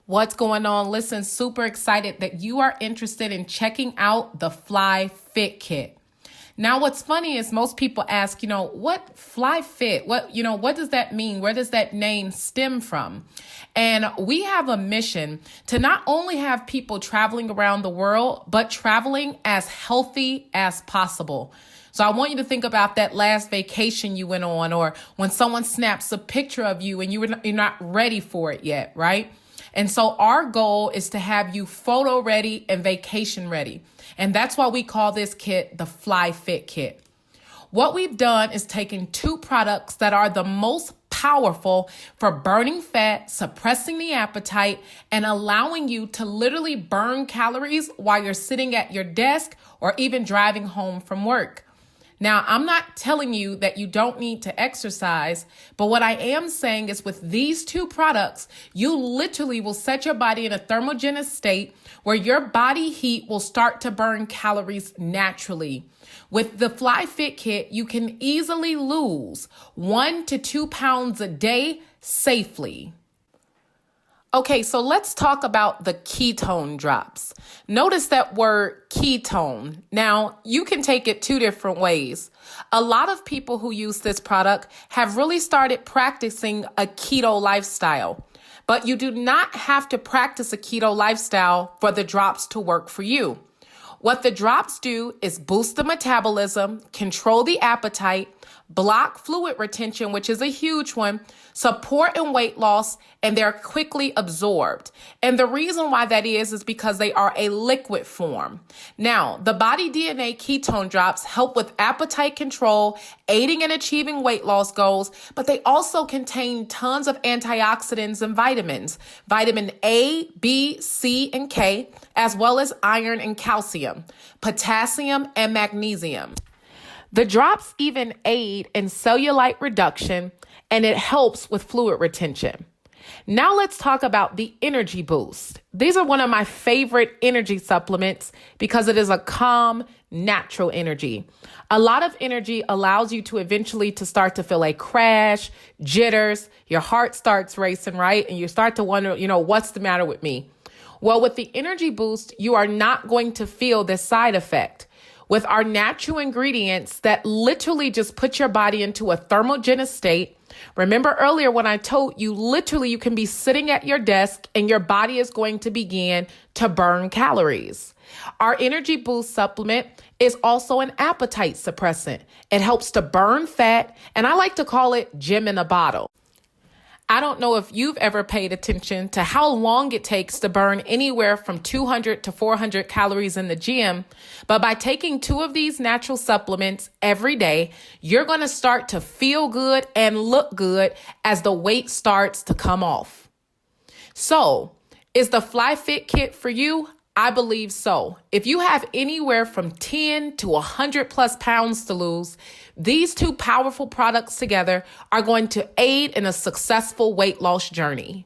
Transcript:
What's going on? Listen, super excited that you are interested in checking out the Fly Fit Kit. Now, what's funny is most people ask, what Fly Fit? What does that mean? Where does that name stem from? And we have a mission to not only have people traveling around the world, but traveling as healthy as possible. So I want you to think about that last vacation you went on, or when someone snaps a picture of you and you're not ready for it yet, right? And so our goal is to have you photo ready and vacation ready. And that's why we call this kit the Fly Fit Kit. What we've done is taken two products that are the most powerful for burning fat, suppressing the appetite, and allowing you to literally burn calories while you're sitting at your desk or even driving home from work. Now, I'm not telling you that you don't need to exercise, but what I am saying is with these two products, you literally will set your body in a thermogenous state where your body heat will start to burn calories naturally. With the Fly Fit Kit, you can easily lose 1 to 2 pounds a day safely. Okay, so let's talk about the ketone drops. Notice that word ketone. Now, you can take it two different ways. A lot of people who use this product have really started practicing a keto lifestyle, but you do not have to practice a keto lifestyle for the drops to work for you. What the drops do is boost the metabolism, control the appetite, block fluid retention, which is a huge one, support in weight loss, and they're quickly absorbed. And the reason why that is because they are a liquid form. Now, the Body DNA ketone drops help with appetite control, aiding in achieving weight loss goals, but they also contain tons of antioxidants and vitamins, vitamin A, B, C, and K, as well as iron and calcium, potassium, and magnesium. The drops even aid in cellulite reduction, and it helps with fluid retention. Now let's talk about the Energy Boost. These are one of my favorite energy supplements because it is a calm, natural energy. A lot of energy allows you to eventually to start to feel a crash, jitters, your heart starts racing, right? And you start to wonder, what's the matter with me? Well, with the Energy Boost, you are not going to feel this side effect. With our natural ingredients that literally just put your body into a thermogenous state. Remember earlier when I told you, literally you can be sitting at your desk and your body is going to begin to burn calories. Our Energy Boost supplement is also an appetite suppressant. It helps to burn fat, and I like to call it gym in a bottle. I don't know if you've ever paid attention to how long it takes to burn anywhere from 200 to 400 calories in the gym, but by taking two of these natural supplements every day, you're going to start to feel good and look good as the weight starts to come off. So, is the Fly Fit Kit for you? I believe so. If you have anywhere from 10 to 100 plus pounds to lose, these two powerful products together are going to aid in a successful weight loss journey.